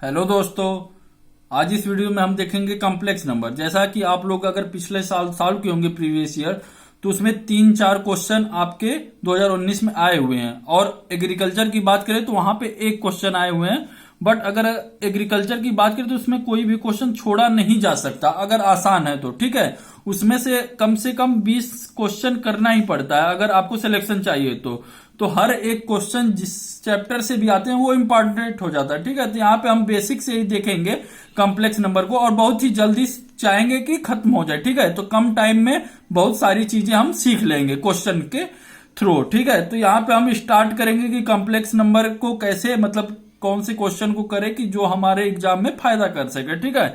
Hello दोस्तों। आज इस वीडियो में हम देखेंगे कॉम्प्लेक्स नंबर। जैसा कि आप लोग अगर पिछले साल सॉल्व किए होंगे प्रीवियस ईयर, तो उसमें 3-4 क्वेश्चन आपके 2019 में आए हुए हैं। और एग्रीकल्चर की बात करें तो वहां पे एक क्वेश्चन आए हुए हैं। बट अगर एग्रीकल्चर की बात करें तो उसमें कोई भी क्वेश्चन छोड़ा नहीं जा सकता अगर आसान है तो, ठीक है। उसमें से कम 20 क्वेश्चन करना ही पड़ता है अगर आपको सिलेक्शन चाहिए तो हर एक क्वेश्चन जिस चैप्टर से भी आते हैं वो इंपॉर्टेंट हो जाता है, ठीक है। तो यहाँ पे हम बेसिक से ही देखेंगे कॉम्प्लेक्स नंबर को और बहुत ही जल्दी चाहेंगे कि खत्म हो जाए, ठीक है। तो कम टाइम में बहुत सारी चीजें हम सीख लेंगे क्वेश्चन के थ्रू, ठीक है। तो यहाँ पे हम स्टार्ट करेंगे कि कॉम्प्लेक्स नंबर को कैसे, मतलब कौन से क्वेश्चन को करें कि जो हमारे एग्जाम में फायदा कर सके, ठीक है।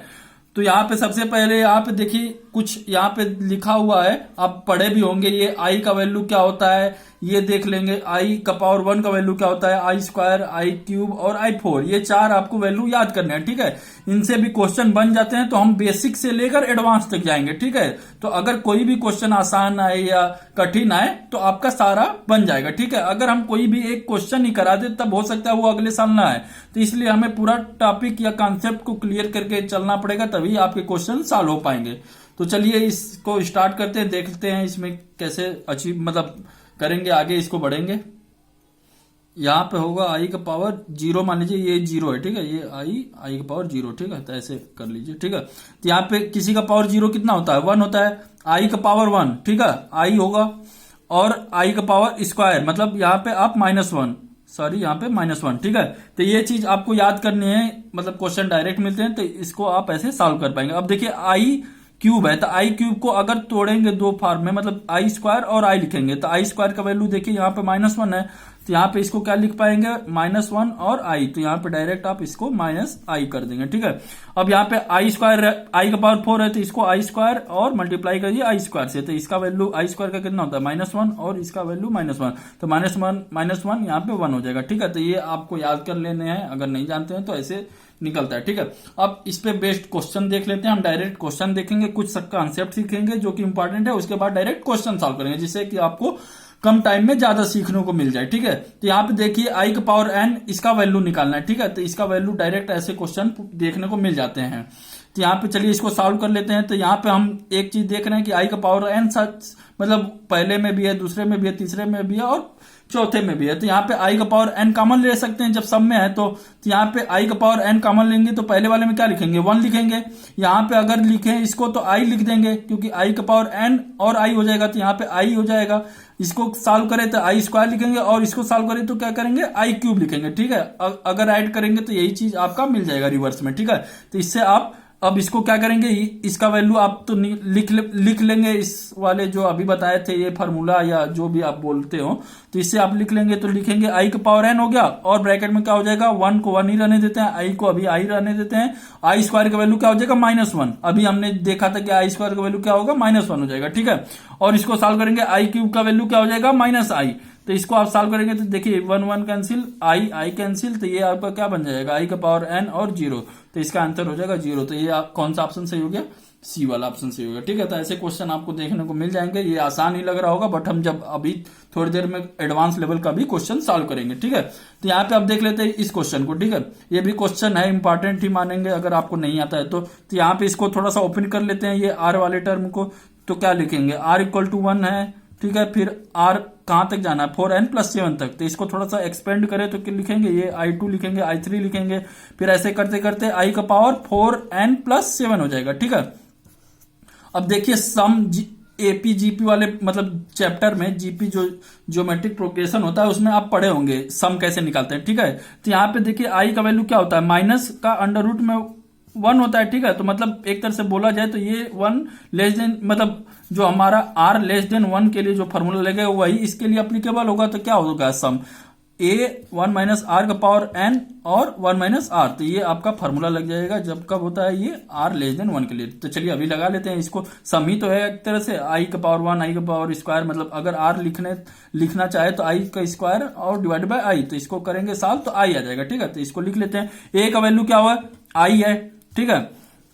तो यहाँ पे सबसे पहले यहाँ पे देखिए कुछ यहाँ पे लिखा हुआ है, आप पढ़े भी होंगे। ये आई का वैल्यू क्या होता है ये देख लेंगे। आई का पावर 1 का वैल्यू क्या होता है, आई स्क्वायर, आई क्यूब और आई 4। ये 4 आपको वैल्यू याद करने हैं, ठीक है। इनसे भी क्वेश्चन बन जाते हैं तो हम बेसिक से लेकर एडवांस तक जाएंगे, ठीक है। तो अगर कोई भी क्वेश्चन आसान आए या कठिन आए तो आपका सारा बन जाएगा, ठीक है। अगर हम कोई भी एक क्वेश्चन ही करा दे तब हो सकता है वो अगले साल ना आए। तो इसलिए हमें पूरा टॉपिक या कॉन्सेप्ट को क्लियर करके चलना पड़ेगा, तभी आपके क्वेश्चन सॉल्व हो पाएंगे। तो चलिए इसको स्टार्ट करते हैं, देखते हैं इसमें कैसे अचीव मतलब करेंगे, आगे इसको बढ़ेंगे। यहाँ पे होगा आई का पावर 0, मान लीजिए ये 0 है, ठीक है। ये आई का पावर 0, ठीक है। तो ऐसे कर लीजिए, ठीक है। तो यहाँ पे किसी का पावर 0 कितना होता है, 1 होता है। आई का पावर 1, ठीक है, आई होगा। और आई का पावर स्क्वायर मतलब यहाँ पे आप -1, सॉरी यहाँ पे -1, ठीक है। तो ये चीज आपको याद करनी है, मतलब क्वेश्चन डायरेक्ट मिलते हैं तो इसको आप ऐसे सॉल्व कर पाएंगे। अब देखिए आई क्यूब है, तो आई क्यूब को अगर तोड़ेंगे दो फॉर्म में, मतलब आई स्क्वायर और आई लिखेंगे, तो आई स्क्वायर का वैल्यू देखिए यहाँ पे -1 है। तो यहाँ पे इसको क्या लिख पाएंगे, -1 और आई। तो यहाँ पे डायरेक्ट आप इसको -i कर देंगे, ठीक है। अब यहाँ पे आई स्क्वायर, आई का पावर 4 है तो इसको आई स्क्वायर और मल्टीप्लाई करिए आई स्क्वायर से। तो इसका वैल्यू आई स्क्वायर का कितना होता है, -1 और इसका वैल्यू -1। तो -1 यहाँ पे 1 हो जाएगा, ठीक है। तो ये आपको याद कर लेने हैं, अगर नहीं जानते हैं तो ऐसे निकलता है, ठीक है। अब इस पे बेस्ड क्वेश्चन देख लेते हैं। हम डायरेक्ट क्वेश्चन देखेंगे, कुछ सब कॉन्सेप्ट सीखेंगे जो कि इंपॉर्टेंट है, उसके बाद डायरेक्ट क्वेश्चन सॉल्व करेंगे जिससे कि आपको कम टाइम में ज्यादा सीखने को मिल जाए, ठीक है। तो यहाँ पे देखिए आई का पावर n, इसका वैल्यू निकालना है, ठीक है। तो इसका वैल्यू डायरेक्ट ऐसे क्वेश्चन देखने को मिल जाते हैं। तो यहाँ पे चलिए इसको सॉल्व कर लेते हैं। तो यहाँ पे हम एक चीज देख रहे हैं कि आई का पावर n सच मतलब पहले में भी है, दूसरे में भी है, तीसरे में भी है और चौथे में भी है। तो यहाँ पे आई का पावर n कॉमन ले सकते हैं जब सब में है। तो यहाँ पे आई का पावर n कॉमन लेंगे तो पहले वाले में क्या लिखेंगे, 1 लिखेंगे। यहाँ पे अगर लिखें इसको तो i लिख देंगे, क्योंकि आई का पावर n और i हो जाएगा, तो यहाँ पे i हो जाएगा। इसको सॉल्व करें तो आई स्क्वायर लिखेंगे और इसको सॉल्व करें तो क्या करेंगे, आई क्यूब लिखेंगे, ठीक है। अगर ऐड करेंगे तो यही चीज आपका मिल जाएगा रिवर्स में, ठीक है। तो इससे आप अब इसको क्या करेंगे, इसका वैल्यू आप तो लिख लेंगे, इस वाले जो अभी बताए थे ये फार्मूला या जो भी आप बोलते हो, तो इससे आप लिख लेंगे। तो लिखेंगे आई का पावर n हो गया और ब्रैकेट में क्या हो जाएगा, 1 को 1 ही रहने देते हैं, आई को अभी आई रहने देते हैं। आई स्क्वायर का वैल्यू क्या हो जाएगा, -1। अभी हमने देखा था कि आई स्क्वायर का वैल्यू क्या होगा, -1 हो जाएगा, ठीक है। और इसको सॉल्व करेंगे, आई क्यूब का वैल्यू क्या हो जाएगा, -i। तो इसको आप सॉल्व करेंगे तो देखिए 1 कैंसिल, आई कैंसिल, तो ये आपका क्या बन जाएगा, आई का पावर n और 0। तो इसका आंसर हो जाएगा 0। तो ये कौन सा ऑप्शन सही हो गया, सी वाला ऑप्शन सही हो गया, ठीक है। तो ऐसे क्वेश्चन आपको देखने को मिल जाएंगे। ये आसान ही लग रहा होगा बट हम जब अभी थोड़ी देर में एडवांस लेवल का भी क्वेश्चन सॉल्व करेंगे, ठीक है। तो यहाँ पे आप देख लेते हैं इस क्वेश्चन को, ठीक है। ये भी क्वेश्चन है, इंपॉर्टेंट ही मानेंगे अगर आपको नहीं आता है तो यहाँ पे इसको थोड़ा सा ओपन कर लेते हैं, ये आर वाले टर्म को। तो क्या लिखेंगे, r इक्वल टू 1 है, ठीक है। फिर r कहां तक जाना है, 4n+7 तक। तो इसको थोड़ा सा एक्सपेंड करें तो क्या लिखेंगे, ये i2 लिखेंगे, i3 लिखेंगे। फिर ऐसे करते करते i का पावर 4n+7 हो जाएगा, ठीक है। अब देखिए सम एपी जीपी वाले मतलब चैप्टर में जीपी जो ज्योमेट्रिक प्रोग्रेशन होता है उसमें आप पढ़े होंगे सम कैसे निकालते हैं, ठीक है। तो यहाँ पे देखिए आई का वैल्यू क्या होता है, माइनस का अंडर रूट में 1 होता है, ठीक है। तो मतलब एक तरह से बोला जाए तो ये 1 लेस देन, मतलब जो हमारा r लेस देन 1 के लिए जो फॉर्मूला लगेगा वही इसके लिए अप्लीकेबल होगा। तो क्या होगा, सम a1 - r का पावर n और 1 - r। तो ये आपका फॉर्मूला लग जाएगा जब कब होता है ये r लेस देन 1 के लिए। तो चलिए अभी लगा लेते हैं इसको। सम ही तो है एक तरह से, i का पावर 1, i का पावर स्क्वायर, मतलब अगर r लिखना चाहे तो i का स्क्वायर और डिवाइड बाय i। तो इसको करेंगे सॉल्व तो i आ जाएगा, ठीक है। तो इसको लिख लेते हैं, a का वैल्यू क्या हुआ, i है, ठीक है।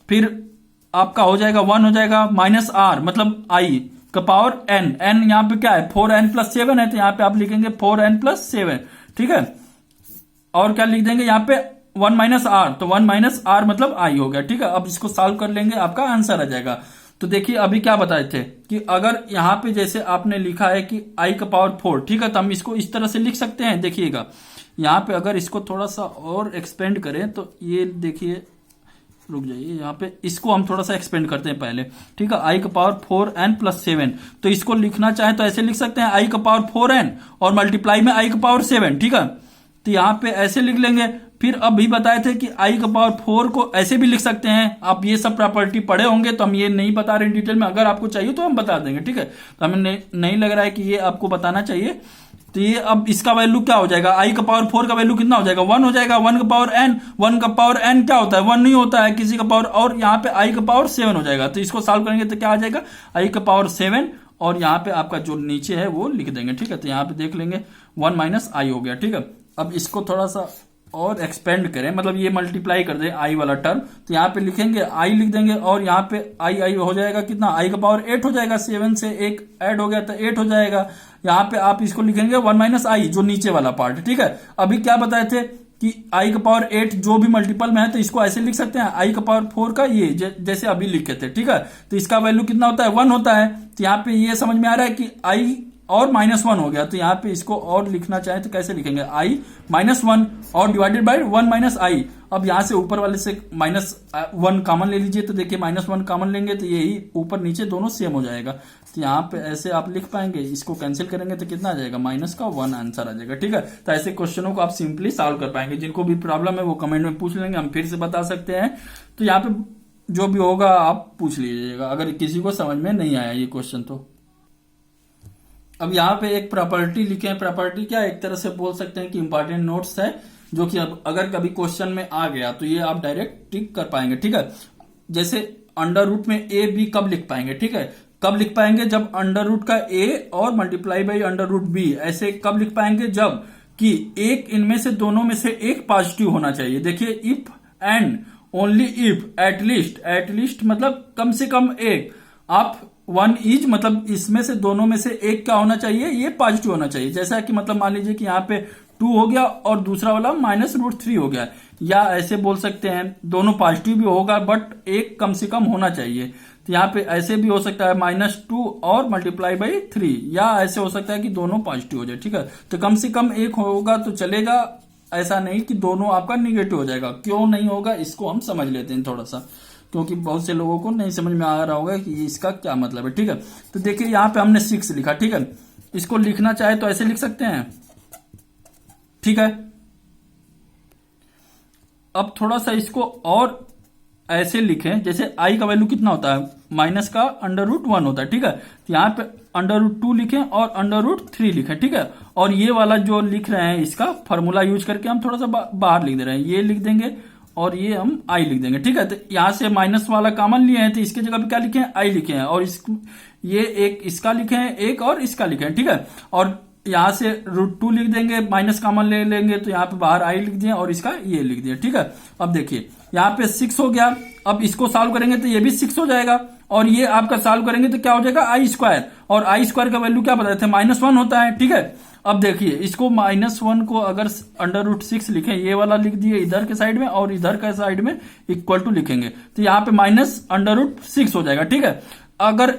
फिर आपका हो जाएगा 1 हो जाएगा, -r मतलब i का पावर n यहाँ पे क्या है, 4n+7 है। तो यहाँ पे आप लिखेंगे 4n+7, ठीक है। और क्या लिख देंगे यहाँ पे वन माइनस आर, तो वन माइनस आर मतलब आई हो गया, ठीक है। अब इसको सॉल्व कर लेंगे, आपका आंसर आ जाएगा। तो देखिए अभी क्या बताए थे कि अगर यहाँ पे जैसे आपने लिखा है कि आई का पावर 4, ठीक है, तो हम इसको इस तरह से लिख सकते हैं। देखिएगा यहाँ पे अगर इसको थोड़ा सा और एक्सपेंड करें तो ये देखिए, रुक जाइए, यहाँ पे इसको हम थोड़ा सा एक्सपेंड करते हैं पहले, ठीक है। आई का पावर 4n प्लस 7, तो इसको लिखना चाहे तो ऐसे लिख सकते हैं, आई का पावर 4n और मल्टीप्लाई में आई का पावर 7, ठीक है। तो यहाँ पे ऐसे लिख लेंगे। फिर अभी बताए थे कि आई का पावर 4 को ऐसे भी लिख सकते हैं। आप ये सब प्रॉपर्टी पढ़े होंगे तो हम ये नहीं बता रहे डिटेल में, अगर आपको चाहिए तो हम बता देंगे, ठीक है। तो हमें नहीं लग रहा है कि ये आपको बताना चाहिए। तो ये अब इसका वैल्यू क्या हो जाएगा, आई का पावर 4 का वैल्यू कितना हो जाएगा, 1 हो जाएगा। 1 का पावर n, 1 का पावर n क्या होता है, 1 नहीं होता है किसी का पावर, और यहाँ पे आई का पावर 7 हो जाएगा। तो इसको सॉल्व करेंगे तो क्या आ जाएगा, आई का पावर 7, और यहाँ पे आपका जो नीचे है वो लिख देंगे, ठीक है। तो यहाँ पे देख लेंगे 1 माइनस आई हो गया, ठीक है। अब इसको थोड़ा सा और एक्सपेंड करें, मतलब ये मल्टीप्लाई कर दें आई वाला टर्म, तो यहाँ पे लिखेंगे आई लिख देंगे, और यहाँ पे आई आई हो जाएगा कितना, आई का पावर 8 हो जाएगा, 7 से 1 ऐड हो गया तो 8 हो जाएगा। यहाँ पे आप इसको लिखेंगे 1 माइनस आई, जो नीचे वाला पार्ट, ठीक है। अभी क्या बताए थे कि आई का पावर 8 जो भी मल्टीपल में है तो इसको ऐसे लिख सकते हैं, आई का पावर 4 का ये जैसे अभी लिखे थे, ठीक है। तो इसका वैल्यू कितना होता है, 1 होता है। तो यहाँ पे ये समझ में आ रहा है कि आई और -1 हो गया। तो यहाँ पे इसको और लिखना चाहे तो कैसे लिखेंगे, आई -1 और डिवाइडेड बाय 1 माइनस आई। अब यहाँ से ऊपर वाले से -1 कॉमन ले लीजिए, तो देखिए -1 कॉमन लेंगे तो यही ऊपर नीचे दोनों सेम हो जाएगा। तो यहाँ पे ऐसे आप लिख पाएंगे, इसको कैंसिल करेंगे तो कितना आ जाएगा, -1 आंसर आ जाएगा, ठीक है। तो ऐसे क्वेश्चनों को आप सिंपली सॉल्व कर पाएंगे। जिनको भी प्रॉब्लम है वो कमेंट में पूछ लेंगे, हम फिर से बता सकते हैं। तो यहाँ पे जो भी होगा आप पूछ लीजिएगा अगर किसी को समझ में नहीं आया ये क्वेश्चन तो। अब यहाँ पे एक प्रॉपर्टी लिखे हैं, प्रॉपर्टी क्या एक तरह से बोल सकते हैं कि इंपॉर्टेंट नोट्स है, जो कि अब अगर कभी क्वेश्चन में आ गया तो ये आप डायरेक्ट टिक कर पाएंगे, ठीक है। जैसे अंडर रूट में ए बी कब लिख पाएंगे, ठीक है, कब लिख पाएंगे, जब अंडर रूट का ए और multiply by under root B, ऐसे कब लिख पाएंगे, जब कि एक इनमें से दोनों में से एक पॉजिटिव होना चाहिए। देखिए if and only if, at least मतलब कम से कम एक, आप 1 इज मतलब इसमें से दोनों में से एक क्या होना चाहिए, ये पॉजिटिव होना चाहिए। जैसा कि मतलब मान लीजिए कि यहाँ पे 2 हो गया और दूसरा वाला -√3 हो गया, या ऐसे बोल सकते हैं दोनों पॉजिटिव भी होगा बट एक कम से कम होना चाहिए। तो यहाँ पे ऐसे भी हो सकता है -2 और मल्टीप्लाई बाई 3, या ऐसे हो सकता है कि दोनों पॉजिटिव हो जाए, ठीक है। तो कम से कम एक होगा तो चलेगा, ऐसा नहीं कि दोनों आपका निगेटिव हो जाएगा। क्यों नहीं होगा इसको हम समझ लेते हैं थोड़ा सा, क्योंकि बहुत से लोगों को नहीं समझ में आ रहा होगा कि इसका क्या मतलब है, ठीक है। तो देखिए यहाँ पे हमने 6 लिखा, ठीक है। इसको लिखना चाहे तो ऐसे लिख सकते हैं, ठीक है। अब थोड़ा सा इसको और ऐसे लिखें, जैसे आई का वैल्यू कितना होता है, माइनस का √1 होता है, ठीक है। तो यहाँ पे √2 लिखें और √3 लिखें, ठीक है। और ये वाला जो लिख रहे हैं इसका फॉर्मूला यूज करके हम थोड़ा सा बाहर लिख दे रहे हैं, ये लिख देंगे और ये हम आई लिख देंगे, ठीक है। तो यहां से माइनस वाला कॉमन लिए हैं तो इसके जगह पे क्या लिखे हैं, आई लिखे हैं, और ये एक इसका लिखे हैं एक और इसका लिखे हैं, ठीक है। और यहां से √2 लिख देंगे, माइनस कॉमन ले लेंगे तो यहाँ पे बाहर आई लिख दिया और इसका ये लिख दिया, ठीक है। अब देखिए यहाँ पे 6 हो गया। अब इसको सॉल्व करेंगे तो ये भी 6 हो जाएगा, और ये आपका सॉल्व करेंगे तो क्या हो जाएगा, i², और i² का वैल्यू क्या बताए थे, -1 होता है, ठीक है। अब देखिए इसको -1 को अगर √6 लिखें, ये वाला लिख दिए इधर के साइड में और इधर के साइड में इक्वल टू लिखेंगे, तो यहाँ पे -√6 हो जाएगा, ठीक है। अगर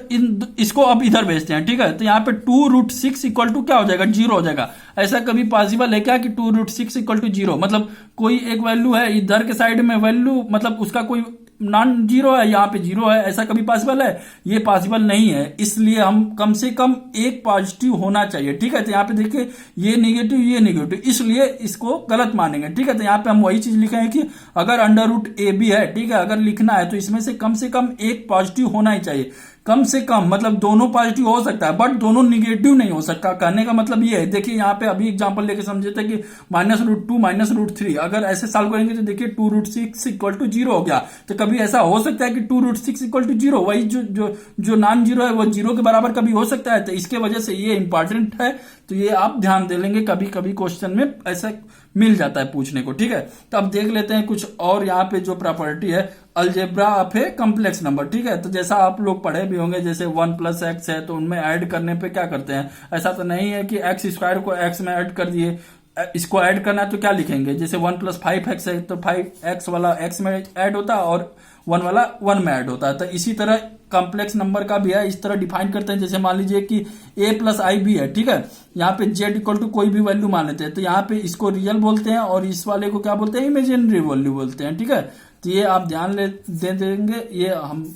इसको अब इधर भेजते हैं, ठीक है, तो यहाँ पे 2√6 इक्वल टू क्या हो जाएगा, 0 हो जाएगा। ऐसा कभी पॉसिबल है क्या कि 2√6 इक्वल टू 0, मतलब कोई एक वैल्यू है इधर के साइड में वैल्यू, मतलब उसका कोई नॉन 0 है, यहाँ पे 0 है, ऐसा कभी पॉसिबल है, ये पॉसिबल नहीं है। इसलिए हम कम से कम एक पॉजिटिव होना चाहिए, ठीक है। तो यहाँ पे देखिए ये नेगेटिव, इसलिए इसको गलत मानेंगे, ठीक है। तो यहाँ पे हम वही चीज लिखे हैं कि अगर √AB है, ठीक है, अगर लिखना है तो इसमें से कम एक पॉजिटिव होना ही चाहिए, कम से कम, मतलब दोनों पॉजिटिव हो सकता है बट दोनों निगेटिव नहीं हो सकता। कहने का मतलब ये है, देखिए यहाँ पे अभी एग्जांपल लेके समझे थे कि -√2 -√3, अगर ऐसे सॉल्व करेंगे तो देखिए 2√6 इक्वल टू 0 हो गया। तो कभी ऐसा हो सकता है कि 2√6 इक्वल टू 0, वही जो नॉन 0 है वो 0 के बराबर कभी हो सकता है। तो इसके वजह से ये इंपॉर्टेंट है, तो ये आप ध्यान दे लेंगे, कभी कभी क्वेश्चन में ऐसा मिल जाता है पूछने को, ठीक है। तो अब देख लेते हैं कुछ और, यहाँ पे जो प्रॉपर्टी है algebra of A complex number, ठीक है। तो जैसा आप लोग पढ़े भी होंगे, जैसे 1 + x है तो उनमें ऐड करने पे क्या करते हैं, ऐसा तो नहीं है कि x² को x में ऐड कर दिए इसको ऐड करना है तो क्या लिखेंगे, जैसे 1+5x है तो 5x वाला x में ऐड होता है और 1 वाला 1 में ऐड होता है। तो इसी तरह कॉम्प्लेक्स नंबर का भी है, इस तरह डिफाइन करते हैं। जैसे मान लीजिए कि a+ib है, ठीक है, यहाँ पे z इक्वल टू कोई भी वैल्यू मान लेते हैं, तो यहाँ पे इसको रियल बोलते हैं और इस वाले को क्या बोलते हैं, इमेजिनरी वैल्यू बोलते हैं, ठीक है। तो ये आप ध्यान दे देंगे, ये हम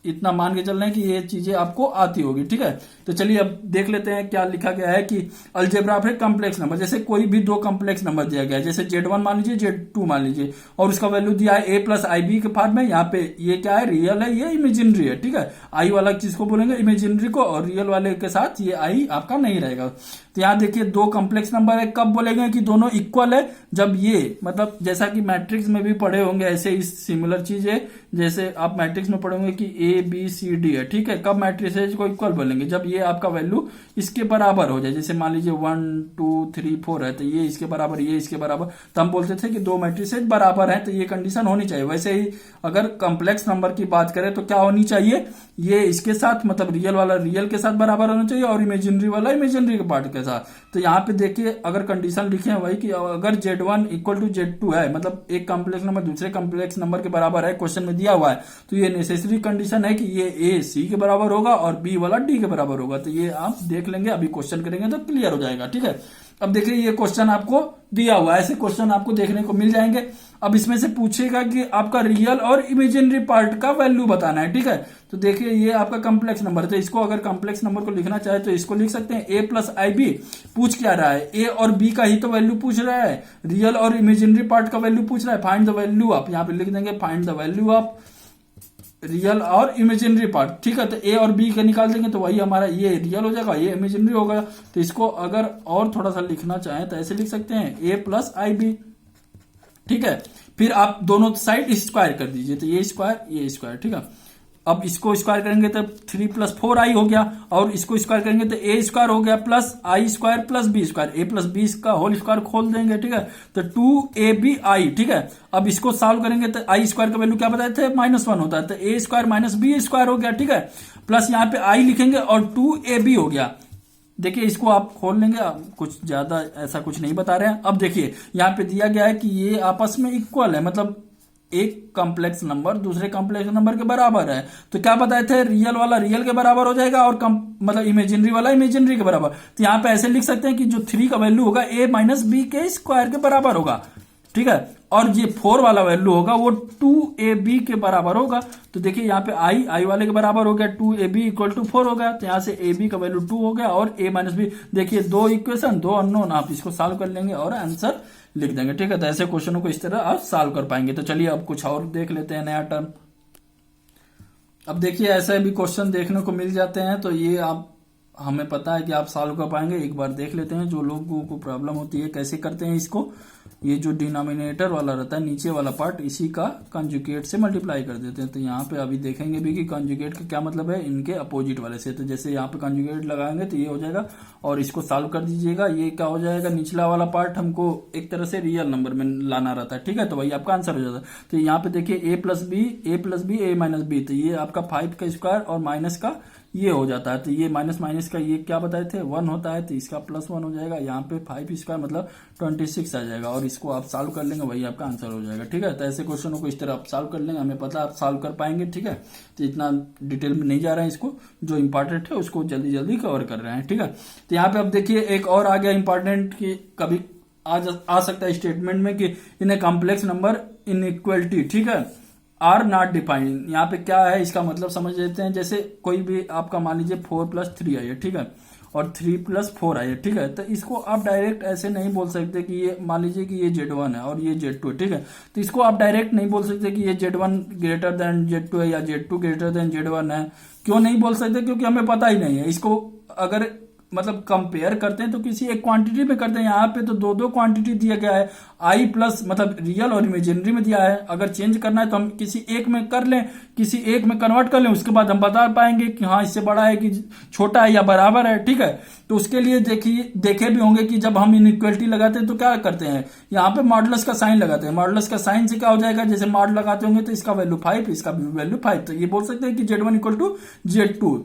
इतना मान के चल रहे हैं कि ये चीजें आपको आती होगी, ठीक है। तो चलिए अब देख लेते हैं क्या लिखा गया है कि अलजेब्रा फिर कॉम्प्लेक्स नंबर, जैसे कोई भी दो कॉम्प्लेक्स नंबर दिया गया है, जैसे z1 मान लीजिए, z2 मान लीजिए, और उसका वैल्यू दिया है a+ib के फॉर्म में। यहाँ पे ये क्या है, रियल है, ये इमेजिनरी है, ठीक है। आई वाला चीज को बोलेंगे इमेजिनरी को, और रियल वाले के साथ ये आई आपका नहीं रहेगा। तो यहाँ देखिए दो कॉम्प्लेक्स नंबर है, कब बोलेंगे कि दोनों इक्वल है, जब ये मतलब जैसा कि मैट्रिक्स में भी पढ़े होंगे ऐसे ही सिमिलर चीज है, जैसे आप मैट्रिक्स में पढ़ोगे कि ABCD है, ठीक है। कब मैट्रिसेज को इक्वल बोलेंगे, जब ये आपका वैल्यू इसके बराबर हो जाए। जैसे मान लीजिए 1 2 3 4 है, तो ये इसके बराबर, ये इसके बराबर, तो हम बोलते थे कि दो मैट्रिसेज बराबर है, तो ये कंडीशन होनी चाहिए। वैसे ही अगर कॉम्प्लेक्स नंबर की बात करें तो क्या होनी चाहिए, ये इसके साथ मतलब रियल वाला रियल के साथ बराबर होना चाहिए और इमेजिनरी वाला इमेजिनरी के पार्ट के साथ। तो यहाँ पे देखिए अगर कंडीशन लिखे हैं वही कि अगर z1 इक्वल टू z2 है, मतलब एक कॉम्प्लेक्स नंबर दूसरे कॉम्प्लेक्स नंबर के बराबर है, क्वेश्चन में दिया हुआ है, तो ये नेसेसरी कंडीशन है कि ये A C के बराबर होगा और B वाला D के बराबर होगा। तो ये आप देख लेंगे, अभी क्वेश्चन करेंगे तो क्लियर हो जाएगा, ठीक है। अब देखिए ये क्वेश्चन आपको दिया हुआ है, ऐसे क्वेश्चन आपको देखने को मिल जाएंगे। अब इसमें से पूछेगा कि आपका रियल और इमेजिनरी पार्ट का वैल्यू बताना है, ठीक है। तो देखिए ये आपका कॉम्प्लेक्स नंबर है, तो इसको अगर कॉम्प्लेक्स नंबर को लिखना चाहे तो इसको लिख सकते हैं a+ib। पूछ क्या रहा है, a और b का ही तो वैल्यू पूछ रहा है, रियल और इमेजिनरी पार्ट का वैल्यू पूछ रहा है। फाइंड द वैल्यू, आप यहाँ पे लिख देंगे find the value of real और इमेजिनरी पार्ट, ठीक है। तो ए और बी का निकाल देंगे तो वही हमारा ये रियल हो जाएगा, ये इमेजिनरी होगा। तो इसको अगर और थोड़ा सा लिखना चाहें तो ऐसे लिख सकते हैं a+ib, ठीक है। फिर आप दोनों साइड स्क्वायर कर दीजिए, तो ये स्क्वायर, ठीक है। अब इसको स्क्वायर करेंगे तो 3 + 4i हो गया, और इसको स्क्वायर करेंगे तो a² हो गया plus i² plus b², a+b का होल स्क्वायर खोल देंगे, ठीक है। तो 2abi, ठीक है। अब इसको सॉल्व करेंगे तो i² का वैल्यू क्या बताए थे, -1 होता है, तो a² - b² हो गया, ठीक है। प्लस यहाँ पे i लिखेंगे और 2ab हो गया। देखिए इसको आप खोल लेंगे, कुछ ज्यादा ऐसा कुछ नहीं बता रहे हैं। अब देखिए यहाँ पे दिया गया है कि ये आपस में इक्वल है, मतलब एक कॉम्प्लेक्स नंबर दूसरे कॉम्प्लेक्स नंबर के बराबर है। तो क्या बताए थे, रियल वाला रियल के बराबर हो जाएगा और मतलब इमेजिनरी वाला इमेजिनरी के बराबर। तो यहाँ पे ऐसे लिख सकते हैं कि जो 3 का वैल्यू होगा a-b के स्क्वायर के बराबर होगा, ठीक है। और ये 4 वाला वैल्यू होगा वो 2ab के बराबर होगा। तो देखिए यहाँ पे i वाले के बराबर हो गया, 2ab = 4 हो गया। तो यहाँ से ab का वैल्यू 2 हो गया और a - b, देखिए दो इक्वेशन दो अननोन, आप इसको सॉल्व कर लेंगे और आंसर लिख देंगे, ठीक है। तो ऐसे क्वेश्चनों को इस तरह आप सॉल्व कर पाएंगे। तो चलिए अब कुछ और देख लेते हैं, नया टर्म। अब देखिए ऐसे भी क्वेश्चन देखने को मिल जाते हैं, तो ये आप हमें पता है कि आप सॉल्व कर पाएंगे। एक बार देख लेते हैं, जो लोगों को प्रॉब्लम होती है कैसे करते हैं इसको। ये जो डिनोमिनेटर वाला रहता है नीचे वाला पार्ट, इसी का कंजुगेट से मल्टीप्लाई कर देते हैं। तो यहाँ पे अभी देखेंगे भी कि कंजुगेट का क्या मतलब है, इनके अपोजिट वाले से। तो जैसे यहाँ पे कंजुगेट लगाएंगे तो ये हो जाएगा, और इसको सॉल्व कर दीजिएगा, ये क्या हो जाएगा, निचला वाला पार्ट हमको एक तरह से रियल नंबर में लाना रहता है, ठीक है। तो वही आपका आंसर हो जाता है। तो यहाँ पे देखिए a+b a-b, तो ये आपका 5 का स्क्वायर और माइनस का ये हो जाता है। तो ये माइनस का ये क्या बताए थे, 1 होता है, तो इसका +1 हो जाएगा। यहाँ पे 5² मतलब 26 आ जाएगा, और इसको आप सॉल्व कर लेंगे, वही आपका आंसर हो जाएगा, ठीक है। तो ऐसे क्वेश्चनों को इस तरह आप सॉल्व कर लेंगे, हमें पता है आप सॉल्व कर पाएंगे, ठीक है। तो इतना डिटेल में नहीं जा रहे हैं, इसको जो इंपॉर्टेंट है उसको जल्दी जल्दी कवर कर रहे हैं, ठीक है। तो यहाँ पे अब देखिए एक और आ गया इंपॉर्टेंट, की कभी आ सकता है स्टेटमेंट में कि इन ए कॉम्प्लेक्स नंबर इनइक्वलिटी, ठीक है, आर नॉट डिफाइंड। यहाँ पे क्या है इसका मतलब समझ लेते हैं। जैसे कोई भी आपका मान लीजिए 4 + 3 आई है, ठीक है, और 3 + 4 आई है, ठीक है। तो इसको आप डायरेक्ट ऐसे नहीं बोल सकते कि ये मान लीजिए कि ये z1 है और ये z2 है, ठीक है। तो इसको आप डायरेक्ट नहीं बोल सकते कि ये z1 > z2 है या z2 > z1 है। क्यों नहीं बोल सकते, क्योंकि हमें पता ही नहीं है। इसको अगर मतलब कंपेयर करते हैं तो किसी एक क्वांटिटी में करते हैं। यहाँ पे तो दो क्वांटिटी दिया गया है, i प्लस मतलब रियल और इमेजिनरी में दिया है। अगर चेंज करना है तो हम किसी एक में कर लें, किसी एक में कन्वर्ट कर लें, उसके बाद हम बता पाएंगे कि हाँ इससे बड़ा है कि छोटा है या बराबर है, ठीक है। तो उसके लिए देखे भी होंगे कि जब हम इनइक्वलिटी लगाते हैं तो क्या करते हैं, यहाँ पे मॉडुलस का साइन लगाते हैं। मॉडुलस का साइन से क्या हो जाएगा, जैसे मॉड लगाते होंगे तो इसका वैल्यू 5, इसका वैल्यू 5, तो ये बोल सकते हैं कि z1 = z2,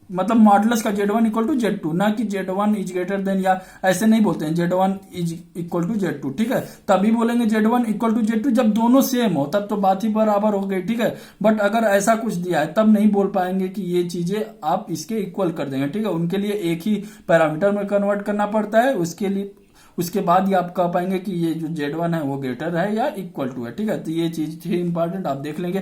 मतलब मॉडुलस का Z1 इक्वल टू Z2, ना कि Z1 इज ग्रेटर देन, या ऐसे नहीं बोलते हैं Z1 is equal to Z2, ठीक है। तभी बोलेंगे Z1 इक्वल टू Z2 जब दोनों सेम हो, तब तो बात ही बराबर हो गई, ठीक है। बट अगर ऐसा कुछ दिया है तब नहीं बोल पाएंगे कि ये चीजें आप इसके इक्वल कर देंगे, ठीक है। उनके लिए एक ही पैरामीटर में कन्वर्ट करना पड़ता है, उसके लिए उसके बाद ही आप कह पाएंगे कि ये जो Z1 है वो ग्रेटर है या इक्वल टू है, ठीक है। तो ये चीज थी इंपॉर्टेंट, आप देख लेंगे।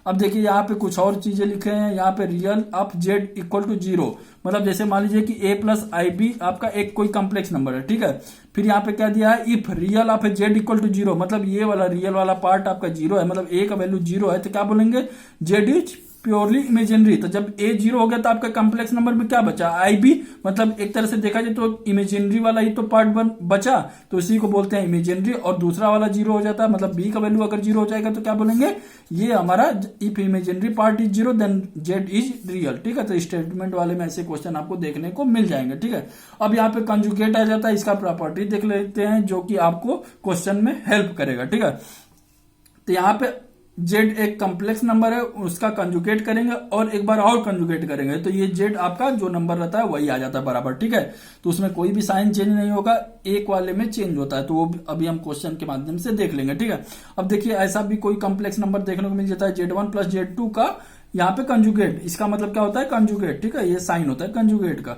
अब देखिए यहाँ पे कुछ और चीजें लिखे हैं, यहाँ पे real of Z equal to 0, मतलब जैसे मान लीजिए कि a प्लस IB आपका एक कोई कॉम्प्लेक्स नंबर है, ठीक है। फिर यहाँ पे क्या दिया है, if real of Z equal to 0, मतलब ये वाला रियल वाला पार्ट आपका 0 है, मतलब a का वैल्यू 0 है, तो क्या बोलेंगे Z इज प्योरली इमेजिनरी। तो जब a 0 हो गया तो आपका कॉम्प्लेक्स नंबर में क्या बचा, IB, मतलब एक तरह से देखा जाए तो इमेजिनरी वाला ही तो पार्ट बचा, तो इसी को बोलते हैं इमेजिनरी। और दूसरा वाला 0 हो जाता है, मतलब b का वैल्यू अगर 0 हो जाएगा तो क्या बोलेंगे, ये हमारा if imaginary part is 0 then Z is real, ठीक है। तो स्टेटमेंट वाले में ऐसे क्वेश्चन आपको देखने को मिल जाएंगे, ठीक है। अब यहाँ पे कंजुगेट आ जाता है, इसका प्रॉपर्टी देख लेते हैं जो कि आपको क्वेश्चन में हेल्प करेगा, ठीक है। तो यहाँ पे Z एक कॉम्प्लेक्स नंबर है, उसका कंजुगेट करेंगे और एक बार और कंजुगेट करेंगे, तो ये Z आपका जो नंबर रहता है वही आ जाता है बराबर, ठीक है। तो उसमें कोई भी साइन चेंज नहीं होगा, एक वाले में चेंज होता है, तो वो अभी हम क्वेश्चन के माध्यम से देख लेंगे, ठीक है। अब देखिए ऐसा भी कोई कॉम्प्लेक्स नंबर देखने को मिल जाता है, Z1 प्लस Z2 का यहाँ पे कंजुगेट, इसका मतलब क्या होता है, कंजुगेट, ठीक है। ये साइन होता है कंजुगेट का।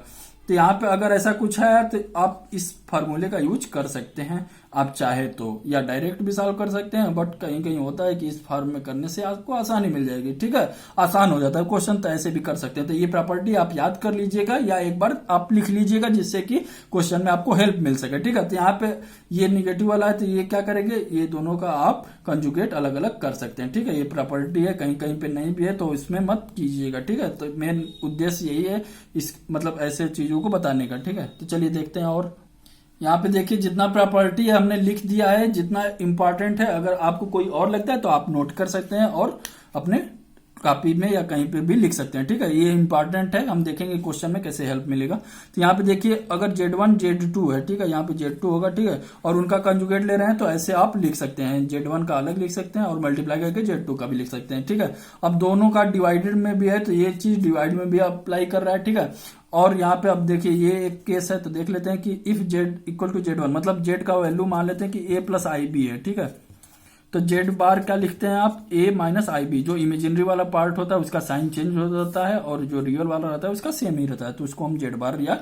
तो यहाँ पे अगर ऐसा कुछ है तो आप इस फार्मूले का यूज कर सकते हैं, आप चाहे तो, या डायरेक्ट भी सॉल्व कर सकते हैं, बट कहीं कहीं होता है कि इस फॉर्म में करने से आपको आसानी मिल जाएगी, ठीक है, आसान हो जाता है क्वेश्चन, तो ऐसे भी कर सकते हैं। तो ये प्रॉपर्टी आप याद कर लीजिएगा या एक बार आप लिख लीजिएगा, जिससे कि क्वेश्चन में आपको हेल्प मिल सके, ठीक है। तो यहाँ पे ये निगेटिव वाला है, तो ये क्या करेंगे, ये दोनों का आप कंजुगेट अलग अलग कर सकते हैं, ठीक है। ये प्रॉपर्टी है, कहीं कहीं पे नहीं भी है तो इसमें मत कीजिएगा, ठीक है। तो मेन उद्देश्य यही है इस मतलब ऐसे चीजों को बताने का, ठीक है। तो चलिए देखते हैं। और यहाँ पे देखिए जितना प्रॉपर्टी है हमने लिख दिया है, जितना इंपॉर्टेंट है, अगर आपको कोई और लगता है तो आप नोट कर सकते हैं और अपने कॉपी में या कहीं पे भी लिख सकते हैं, ठीक है। ये इंपॉर्टेंट है, हम देखेंगे क्वेश्चन में कैसे हेल्प मिलेगा। तो यहाँ पे देखिए अगर Z1 Z2 है, ठीक है, यहाँ पे Z2 होगा, ठीक है, और उनका कंजुगेट ले रहे हैं तो ऐसे आप लिख सकते हैं, Z1 का अलग लिख सकते हैं और मल्टीप्लाई करके Z2 का भी लिख सकते हैं, ठीक है। अब दोनों का डिवाइडेड में भी है तो ये चीज डिवाइड में भी अप्लाई कर रहा है, ठीक है। और यहाँ पे अब देखिए ये एक केस है, तो देख लेते हैं कि if Z equal to Z1, मतलब Z का वैल्यू मान लेते हैं कि a प्लस IB है, ठीक है। तो Z बार क्या लिखते हैं आप, a माइनस IB, जो इमेजिनरी वाला पार्ट होता है उसका साइन चेंज हो जाता है और जो रियल वाला रहता है उसका सेम ही रहता है, तो उसको हम Z बार या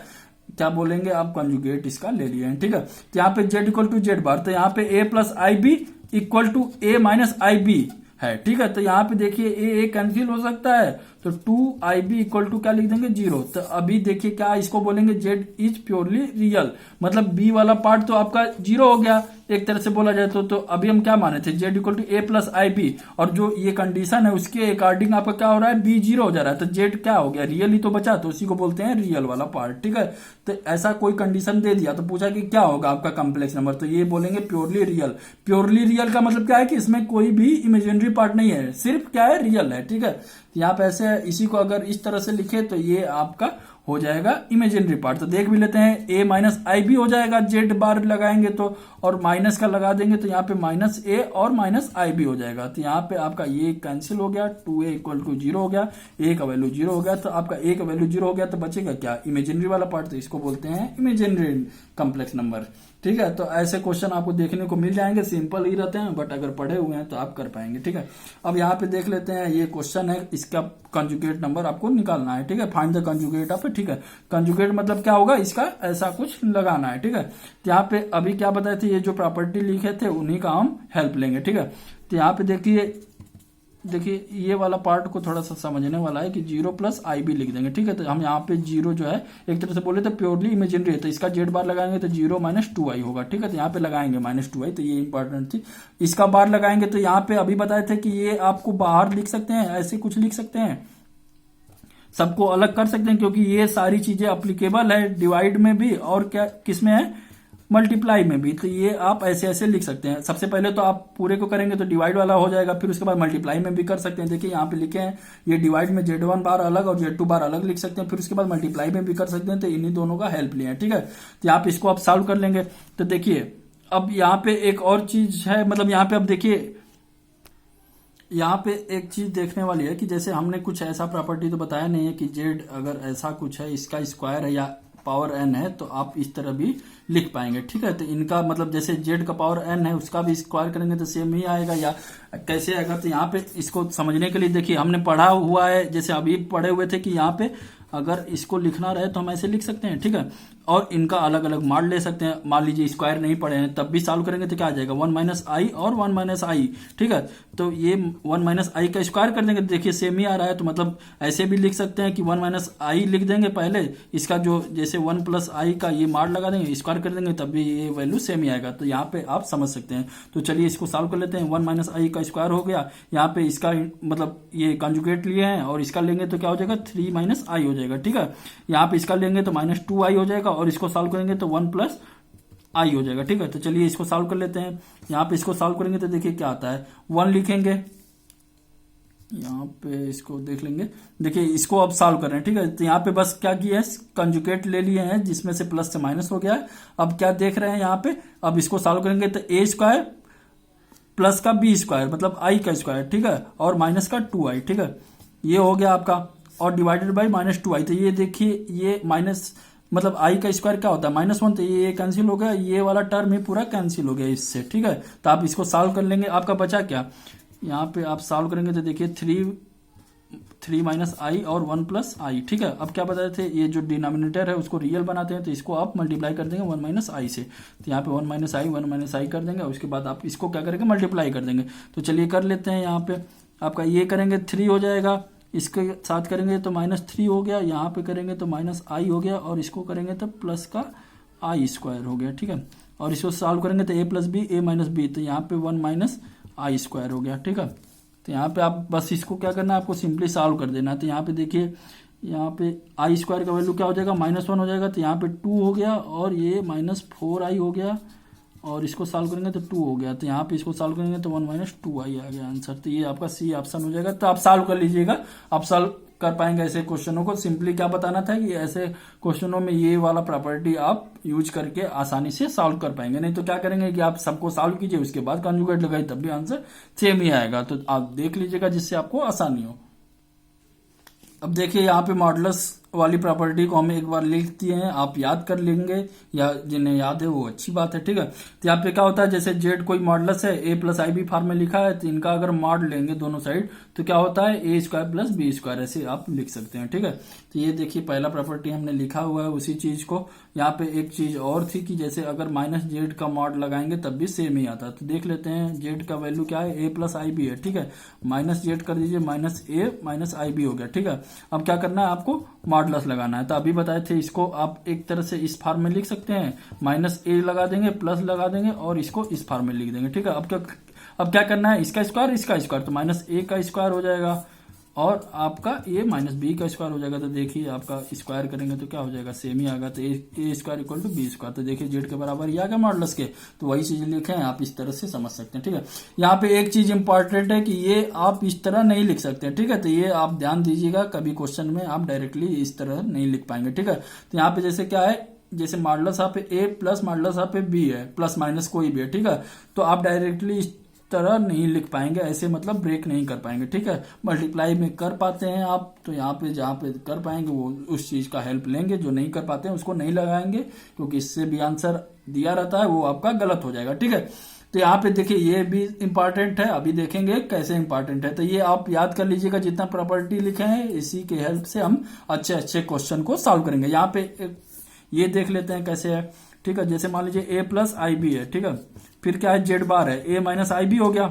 क्या बोलेंगे आप कंजुगेट इसका ले लिए हैं, ठीक है। तो यहाँ पे Z equal to Z bar, तो यहाँ पे a plus IB equal to a minus IB है, ठीक है। तो यहाँ पे देखिए a कैंसिल हो सकता है, तो 2IB इक्वल टू क्या लिख देंगे 0। तो अभी देखिए क्या इसको बोलेंगे, Z इज प्योरली रियल, मतलब B वाला पार्ट तो आपका 0 हो गया एक तरह से बोला जाए तो अभी हम क्या माने थे, Z equal to a plus IB, और जो ये कंडीशन है उसके अकॉर्डिंग आपका क्या हो रहा है, B 0 हो जा रहा है, तो Z क्या हो गया, रियल ही तो बचा, तो उसी को बोलते हैं रियल वाला पार्ट, ठीक है। तो ऐसा कोई कंडीशन दे दिया तो पूछा कि क्या होगा आपका कॉम्प्लेक्स नंबर, तो ये बोलेंगे प्योरली रियल। प्योरली रियल का मतलब क्या है कि इसमें कोई भी इमेजिनरी पार्ट नहीं है, सिर्फ क्या है, रियल है, ठीक है। यहाँ पे ऐसे इसी को अगर इस तरह से लिखे तो ये आपका हो जाएगा इमेजिनरी पार्ट। तो देख भी लेते हैं, a माइनस IB हो जाएगा, Z बार लगाएंगे तो, और माइनस का लगा देंगे तो यहाँ पे माइनस a और माइनस IB हो जाएगा। तो यहाँ पे आपका ये कैंसिल हो गया, 2a इक्वल टू 0 हो गया, a का वैल्यू 0 हो गया, तो आपका a का वैल्यू 0 हो गया, तो बचेगा क्या, इमेजिनरी वाला पार्ट, तो इसको बोलते हैं इमेजिनरी कॉम्प्लेक्स नंबर, ठीक है। तो ऐसे क्वेश्चन आपको देखने को मिल जाएंगे, सिंपल ही रहते हैं, बट अगर पढ़े हुए हैं तो आप कर पाएंगे, ठीक है। अब यहाँ पे देख लेते हैं, ये क्वेश्चन है, इसका कंजुगेट नंबर आपको निकालना है, ठीक है, फाइंड द कंजुगेट ऑफ, ठीक है। कंजुगेट मतलब क्या होगा, इसका ऐसा कुछ लगाना है, ठीक है। तो यहाँ पे अभी क्या बताए थे, ये जो प्रॉपर्टी लिखे थे उन्हीं का हम हेल्प लेंगे, ठीक है। तो यहाँ पे देखिए ये वाला पार्ट को थोड़ा सा समझने वाला है कि 0 प्लस IB लिख देंगे, ठीक है। तो हम यहाँ पे 0 जो है एक तरह से बोले तो प्योरली इमेजिनरी है, तो इसका Z बार लगाएंगे तो 0 माइनस 2i होगा, ठीक है। तो यहाँ पे लगाएंगे माइनस 2i, तो ये इंपॉर्टेंट थी। इसका बार लगाएंगे तो यहाँ पे अभी बताए थे कि ये आपको बाहर लिख सकते हैं, ऐसे कुछ लिख सकते हैं, सबको अलग कर सकते हैं, क्योंकि ये सारी चीजें अप्लीकेबल है डिवाइड में भी और क्या किस में है, मल्टीप्लाई में भी। तो ये आप ऐसे ऐसे लिख सकते हैं, सबसे पहले तो आप पूरे को करेंगे तो डिवाइड वाला हो जाएगा, फिर उसके बाद मल्टीप्लाई में भी कर सकते हैं। देखिए यहाँ पे लिखे हैं, ये डिवाइड में Z1 बार अलग और Z2 बार अलग लिख सकते हैं, फिर उसके बाद मल्टीप्लाई में भी कर सकते हैं, तो इन्हीं दोनों का हेल्प लिया है, ठीक है। तो यहाँ पे इसको आप सॉल्व कर लेंगे। तो देखिए अब यहाँ पे एक और चीज है, मतलब यहाँ पे अब देखिए यहाँ पे एक चीज देखने वाली है कि जैसे हमने कुछ ऐसा प्रॉपर्टी तो बताया नहीं है कि जेड अगर ऐसा कुछ है, इसका स्क्वायर है या पावर एन है, तो आप इस तरह भी लिख पाएंगे। ठीक है, तो इनका मतलब जैसे जेड का पावर एन है उसका भी स्क्वायर करेंगे तो सेम ही आएगा, या कैसे आएगा। तो यहाँ पे इसको समझने के लिए देखिए हमने पढ़ा हुआ है, जैसे अभी पढ़े हुए थे कि यहाँ पे अगर इसको लिखना रहे तो हम ऐसे लिख सकते हैं। ठीक है, और इनका अलग अलग मान ले सकते हैं। मान लीजिए स्क्वायर नहीं पढ़े हैं तब भी सॉल्व करेंगे तो क्या आ जाएगा, 1 माइनस आई और 1 माइनस आई। ठीक है, तो ये 1 माइनस आई का स्क्वायर कर देंगे, देखिए सेम ही आ रहा है। तो मतलब ऐसे भी लिख सकते हैं कि 1 माइनस आई लिख देंगे पहले, इसका जो जैसे 1 प्लस आई का ये मार लगा देंगे, स्क्वायर कर देंगे, तब भी ये वैल्यू सेम ही आएगा। तो यहाँ पे आप समझ सकते हैं। तो चलिए इसको सॉल्व कर लेते हैं। 1 माइनस आई का स्क्वायर हो गया, यहाँ पे इसका मतलब ये कंजुगेट लिए हैं और इसका लेंगे तो क्या हो जाएगा, 3 माइनस आई हो जाएगा। ठीक है, यहाँ पे इसका लेंगे तो -2 आई हो जाएगा और इसको सॉल्व करेंगे तो 1 प्लस आई हो जाएगा। ठीक है, तो चलिए इसको सॉल्व कर लेते हैं। यहाँ पे इसको सॉल्व करेंगे तो देखिए क्या आता है, 1 लिखेंगे, यहाँ पे इसको देख लेंगे। देखिए इसको अब सॉल्व कर रहे हैं। ठीक है, तो यहाँ पे बस क्या किया है, कंजुगेट ले लिए हैं जिसमें से प्लस से माइनस हो गया है। अब क्या देख रहे हैं यहाँ पे, अब इसको सॉल्व करेंगे तो ए स्क्वायर प्लस का बी स्क्वायर मतलब आई का स्क्वायर, ठीक है, और माइनस का 2i। ठीक है, ये हो गया आपका, और डिवाइडेड बाई -2i। तो ये देखिए ये माइनस मतलब आई का स्क्वायर क्या होता है, -1, तो ये कैंसिल हो गया, ये वाला टर्म ही पूरा कैंसिल हो गया इससे। ठीक है, तो आप इसको सॉल्व कर लेंगे। आपका बचा क्या, यहाँ पे आप सॉल्व करेंगे तो देखिए 3 माइनस आई और 1 प्लस आई। ठीक है, अब क्या बताए थे, ये जो डिनोमिनेटर है उसको रियल बनाते हैं, तो इसको आप मल्टीप्लाई कर देंगे 1 माइनस आई से। तो यहाँ पे 1 माइनस आई कर देंगे, उसके बाद आप इसको क्या करेंगे, मल्टीप्लाई कर देंगे। तो चलिए कर लेते हैं। यहाँ पे आपका ये करेंगे 3 हो जाएगा, इसके साथ करेंगे तो -3 हो गया, यहाँ पे करेंगे तो -i हो गया, और इसको करेंगे तो प्लस का आई स्क्वायर हो गया। ठीक है, और इसको सॉल्व करेंगे तो a plus B A minus B, तो यहाँ पे 1 माइनस आई स्क्वायर हो गया। ठीक है, तो यहाँ पे आप बस इसको क्या करना है, आपको सिंपली सॉल्व कर देना है। तो यहाँ पे देखिए, यहाँ पे आई स्क्वायर का वैल्यू क्या हो जाएगा, -1 हो जाएगा, तो यहाँ पे 2 हो गया, और ये -4i हो गया, और इसको सॉल्व करेंगे तो 2 हो गया। तो यहाँ पे इसको सॉल्व करेंगे तो 1 माइनस 2i आ गया आंसर। तो ये आपका सी ऑप्शन हो जाएगा। तो आप सॉल्व कर लीजिएगा, आप सॉल्व कर पाएंगे ऐसे क्वेश्चनों को। सिंपली क्या बताना था कि ऐसे क्वेश्चनों में ये वाला प्रॉपर्टी आप यूज करके आसानी से सॉल्व कर पाएंगे। नहीं तो क्या करेंगे कि आप सबको सॉल्व कीजिए, उसके बाद कंजुगेट लगाइए, तब भी आंसर सेम ही आएगा। तो आप देख लीजिएगा जिससे आपको आसानी हो। अब देखिए यहाँ पे मॉडुलस वाली प्रॉपर्टी को हम एक बार लिख दिए हैं, आप याद कर लेंगे, या जिन्हें याद है वो अच्छी बात है। ठीक है, तो यहाँ पे क्या होता है, जैसे जेड कोई मॉडुलस है, ए प्लस आई बी फॉर्म में लिखा है, तो इनका अगर मॉड लेंगे दोनों साइड तो क्या होता है, ए स्क्वायर प्लस बी स्क्वायर, ऐसे आप लिख सकते हैं। ठीक है, तो ये देखिए पहला प्रॉपर्टी हमने लिखा हुआ है उसी चीज को। यहाँ पे एक चीज और थी कि जैसे अगर -z का मॉड लगाएंगे तब भी सेम ही आता है। तो देख लेते हैं, जेड का वैल्यू क्या है, a प्लस आई बी है। ठीक है, -z कर दीजिए, -a माइनस आई बी हो गया। ठीक है, अब क्या करना है, आपको मॉडुलस लगाना है। तो अभी बताए थे, इसको आप एक तरह से इस फॉर्म में लिख सकते हैं, -a लगा देंगे, प्लस लगा देंगे, और इसको इस फॉर्म में लिख देंगे। ठीक है, अब क्या करना है, इसका स्क्वायर इसका स्क्वायर, तो -a का स्क्वायर हो जाएगा, और आपका ये -b का स्क्वायर हो जाएगा। तो देखिए आपका स्क्वायर करेंगे तो क्या हो जाएगा, सेम ही आएगा। तो A square equal to B square, तो देखिए जेड के बराबर ही आ गया मॉडुलस के। तो वही चीज लिखे हैं, आप इस तरह से समझ सकते हैं। ठीक है, यहाँ पे एक चीज इंपॉर्टेंट है कि ये आप इस तरह नहीं लिख सकते। ठीक है, तो ये आप ध्यान दीजिएगा, कभी क्वेश्चन में आप डायरेक्टली इस तरह नहीं लिख पाएंगे। ठीक है, तो यहाँ पे जैसे क्या है, जैसे मॉडुलस यहाँ पे a प्लस मॉडुलस यहाँ पे b है, प्लस माइनस कोई भी है। ठीक है, तो आप डायरेक्टली तरह नहीं लिख पाएंगे, ऐसे मतलब ब्रेक नहीं कर पाएंगे। ठीक है, मल्टीप्लाई में कर पाते हैं आप, तो यहाँ पे जहाँ पे कर पाएंगे वो उस चीज का हेल्प लेंगे, जो नहीं कर पाते हैं उसको नहीं लगाएंगे, क्योंकि इससे भी आंसर दिया रहता है वो आपका गलत हो जाएगा। ठीक है, तो यहाँ पे देखिए ये भी इंपॉर्टेंट है, अभी देखेंगे कैसे इंपॉर्टेंट है। तो ये आप याद कर लीजिएगा, जितना प्रॉपर्टी लिखे हैं इसी के हेल्प से हम अच्छे अच्छे क्वेश्चन को सॉल्व करेंगे। यहाँ पे ये देख लेते हैं कैसे है। ठीक है, जैसे मान लीजिए a प्लस आई बी है। ठीक है, फिर क्या है, जेड बार है, a माइनस आई बी हो गया।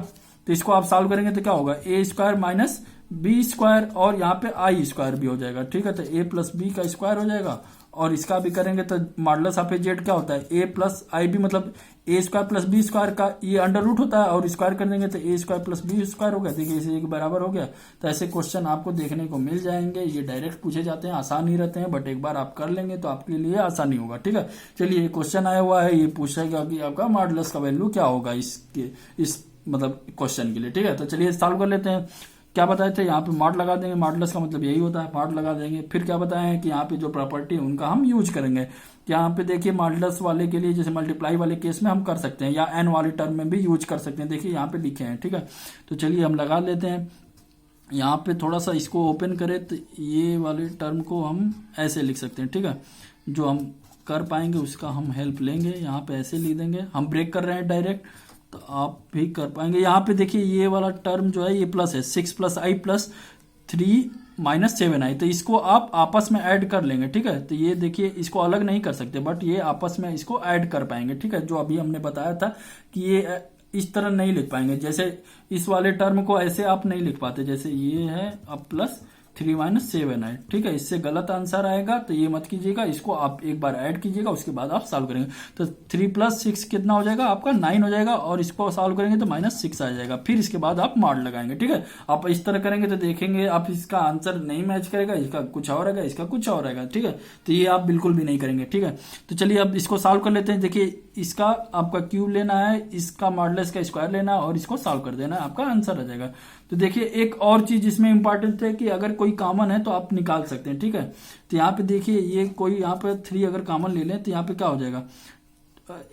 तो इसको आप सॉल्व करेंगे तो क्या होगा, a square minus B square, और यहाँ पे आई स्क्वायर भी हो जाएगा। ठीक है, तो a प्लस बी का स्क्वायर हो जाएगा, और इसका भी करेंगे तो मॉडुलस ऑफ जेड क्या होता है, a प्लस आई बी मतलब a square plus B square का ये अंडर रूट होता है, और स्क्वायर कर देंगे तो a square plus B square हो गया। देखिए इसे एक बराबर हो गया। तो ऐसे क्वेश्चन आपको देखने को मिल जाएंगे, ये डायरेक्ट पूछे जाते हैं, आसान ही रहते हैं, बट एक बार आप कर लेंगे तो आपके लिए आसानी होगा। ठीक है, चलिए क्वेश्चन आया हुआ है, ये पूछेगा कि आपका मॉडुलस का वैल्यू क्या होगा इसके इस मतलब क्वेश्चन के लिए। ठीक है, तो चलिए सॉल्व कर लेते हैं। क्या बताए थे, यहाँ पे मॉड लगा देंगे, मॉडुलस का मतलब यही होता है, मॉड लगा देंगे। फिर क्या बताए हैं कि यहाँ पे जो प्रॉपर्टी है उनका हम यूज करेंगे। यहाँ पे देखिए मॉडुलस वाले के लिए जैसे मल्टीप्लाई वाले केस में हम कर सकते हैं, या एन वाले टर्म में भी यूज कर सकते हैं, देखिए यहाँ पे लिखे हैं, ठीक है। तो चलिए हम लगा लेते हैं। यहाँ पे थोड़ा सा इसको ओपन करें तो ये वाले टर्म को हम ऐसे लिख सकते हैं, ठीक है। जो हम कर पाएंगे उसका हम हेल्प लेंगे, यहाँ पे ऐसे लिख देंगे। हम ब्रेक कर रहे हैं डायरेक्ट, तो आप भी कर पाएंगे। यहाँ पे देखिए ये वाला टर्म जो है ये प्लस है, 6 + i + 3 - 7i, तो इसको आप आपस में ऐड कर लेंगे, ठीक है। तो ये देखिए इसको अलग नहीं कर सकते, बट ये आपस में इसको ऐड कर पाएंगे, ठीक है। जो अभी हमने बताया था कि ये इस तरह नहीं लिख पाएंगे, जैसे इस वाले टर्म को ऐसे आप नहीं लिख पाते, जैसे ये है अब +3 - 7i, ठीक है। इससे गलत आंसर आएगा, तो ये मत कीजिएगा, इसको आप एक बार ऐड कीजिएगा, उसके बाद आप सॉल्व करेंगे। तो 3 + 6 कितना हो जाएगा आपका 9 हो जाएगा, और इसको सॉल्व करेंगे तो -6 आ जाएगा। फिर इसके बाद आप मॉड लगाएंगे, ठीक है। आप इस तरह करेंगे तो देखेंगे आप इसका आंसर नहीं मैच करेगा, इसका कुछ और रहेगा, इसका कुछ और रहेगा, ठीक है। तो ये आप बिल्कुल भी नहीं करेंगे, ठीक है। तो चलिए अब इसको सॉल्व कर लेते हैं। देखिए इसका आपका क्यूब लेना है, इसका मॉडुलस का स्क्वायर लेना है, और इसको सॉल्व कर देना है, आपका आंसर आ जाएगा। तो देखिए एक और चीज इसमें इंपॉर्टेंट है कि अगर कोई कॉमन है तो आप निकाल सकते हैं, ठीक है। तो यहाँ पे देखिए ये कोई यहाँ पे 3 अगर कॉमन ले लें तो यहाँ पे क्या हो जाएगा,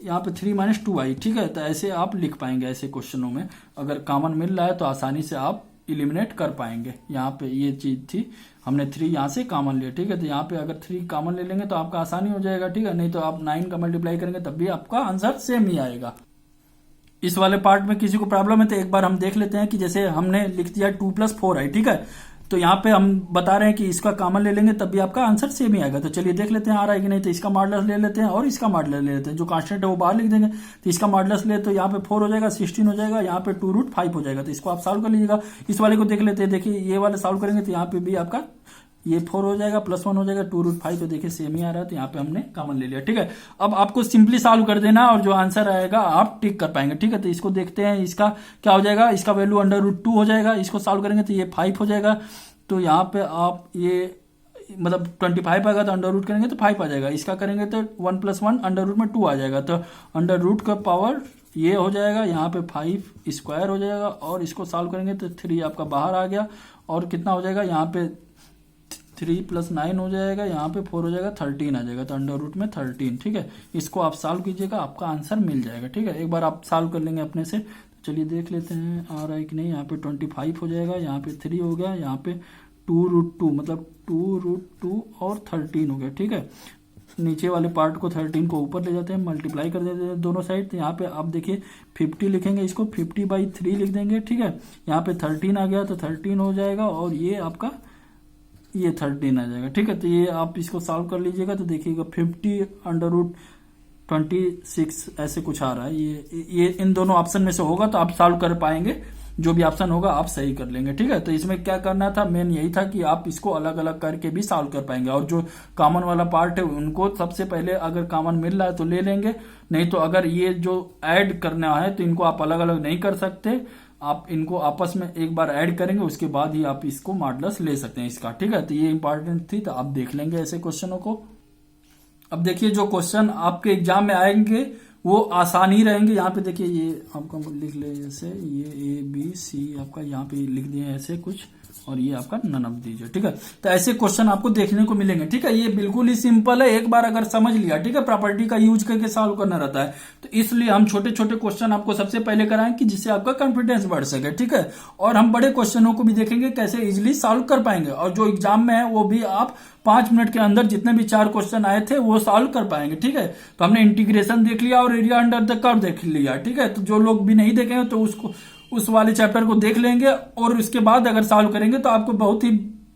यहाँ पे 3 - 2i, ठीक है। तो ऐसे आप लिख पाएंगे, ऐसे क्वेश्चनों में अगर कॉमन मिल रहा है तो आसानी से आप इलिमिनेट कर पाएंगे। यहाँ पे ये चीज थी, हमने 3 यहाँ से कॉमन लिया, ठीक है। तो यहाँ पे अगर 3 कॉमन ले लेंगे तो आपका आसानी हो जाएगा, ठीक है। नहीं तो आप 9 का मल्टीप्लाई करेंगे तब भी आपका आंसर सेम ही आएगा। इस वाले पार्ट में किसी को प्रॉब्लम है तो एक बार हम देख लेते हैं कि जैसे हमने लिख दिया 2 + 4i, ठीक है। तो यहाँ पे हम बता रहे हैं कि इसका कॉमन ले लेंगे तब भी आपका आंसर सेम ही आएगा। तो चलिए देख लेते हैं आ रहा है कि नहीं। तो इसका मॉडुलस ले लेते हैं और इसका मॉडुलस ले लेते हैं, जो कांस्टेंट है वो बाहर लिख देंगे। तो इसका मॉडुलस ले तो यहाँ पे 4 हो जाएगा, 16 हो जाएगा, यहाँ पे 2√5 हो जाएगा। तो इसको आप सॉल्व कर लीजिएगा। इस वाले को देख लेते हैं, देखिए ये वाले सॉल्व करेंगे तो यहाँ पे भी आपका ये 4 हो जाएगा, +1 हो जाएगा, 2√5, तो देखिए सेम ही आ रहा है। तो यहाँ पे हमने कॉमन ले लिया, ठीक है। अब आपको सिंपली सॉल्व कर देना और जो आंसर आएगा आप टिक कर पाएंगे, ठीक है। तो इसको देखते हैं, इसका क्या हो जाएगा, इसका वैल्यू √2 हो जाएगा। इसको सॉल्व करेंगे तो ये 5 हो जाएगा। तो यहाँ पे आप ये मतलब 25 आएगा तो अंडर रूट करेंगे तो 5 आ जाएगा। इसका करेंगे तो 1 + 1 अंडर रूट में 2 आ जाएगा। तो अंडर रूट का पावर ये हो जाएगा, यहाँ पे 5 स्क्वायर हो जाएगा, और इसको सॉल्व करेंगे तो 3 आपका बाहर आ गया, और कितना हो जाएगा, यहाँ पे 3 + 9 हो जाएगा, यहाँ पे 4 हो जाएगा, 13 आ जाएगा। तो अंडर रूट में 13, ठीक है। इसको आप सॉल्व कीजिएगा, आपका आंसर मिल जाएगा, ठीक है। एक बार आप सॉल्व कर लेंगे अपने से। तो चलिए देख लेते हैं आ रहा है कि नहीं। यहाँ पे 25 हो जाएगा, यहाँ पे 3 हो गया, यहाँ पे 2√2 मतलब 2√2 और 13 हो गया, ठीक है। नीचे वाले पार्ट को 13 को ऊपर ले जाते हैं, मल्टीप्लाई कर देते हैं दोनों साइड। तो यहाँ पे आप देखिए 50 लिखेंगे, इसको 50/3 लिख देंगे, ठीक है। यहाँ पे 13 आ गया तो 13 हो जाएगा, और ये आपका ये 13 आ जाएगा, ठीक है। तो ये आप इसको सॉल्व कर लीजिएगा तो देखिएगा 50√26 ऐसे कुछ आ रहा है। ये इन दोनों ऑप्शन में से होगा तो आप सॉल्व कर पाएंगे। जो भी ऑप्शन होगा आप सही कर लेंगे, ठीक है। तो इसमें क्या करना था, मेन यही था कि आप इसको अलग अलग करके भी सॉल्व कर पाएंगे। और जो कॉमन वाला पार्ट है उनको सबसे पहले अगर कॉमन मिल रहा है तो ले लेंगे, नहीं तो अगर ये जो ऐड करना है तो इनको आप अलग अलग नहीं कर सकते, आप इनको आपस में एक बार ऐड करेंगे, उसके बाद ही आप इसको मॉडुलस ले सकते हैं इसका, ठीक है। तो ये इंपॉर्टेंट थी, तो आप देख लेंगे ऐसे क्वेश्चनों को। अब देखिए जो क्वेश्चन आपके एग्जाम में आएंगे वो आसान ही रहेंगे। यहाँ पे देखिए ये आपका लिख ले, जैसे ये ABC आपका यहाँ पे लिख दिए ऐसे कुछ, और ये आपका नन ऑफ दीजिए, ठीक है। तो ऐसे क्वेश्चन आपको देखने को मिलेंगे, ठीक है। ये बिल्कुल ही सिंपल है, एक बार अगर समझ लिया, ठीक है। प्रॉपर्टी का यूज करके सॉल्व करना रहता है, तो इसलिए हम छोटे छोटे क्वेश्चन आपको सबसे पहले कराएं कि जिससे आपका कॉन्फिडेंस बढ़ सके, ठीक है। और हम बड़े क्वेश्चनों को भी देखेंगे कैसे इजिली सॉल्व कर पाएंगे, और जो एग्जाम में है वो भी आप 5 मिनट के अंदर जितने भी 4 क्वेश्चन आए थे वो सॉल्व कर पाएंगे, ठीक है। तो हमने इंटीग्रेशन देख लिया और एरिया अंडर द कर्व देख लिया, ठीक है। तो जो लोग भी नहीं देखे तो उसको उस वाले चैप्टर को देख लेंगे, और उसके बाद अगर सॉल्व करेंगे तो आपको बहुत ही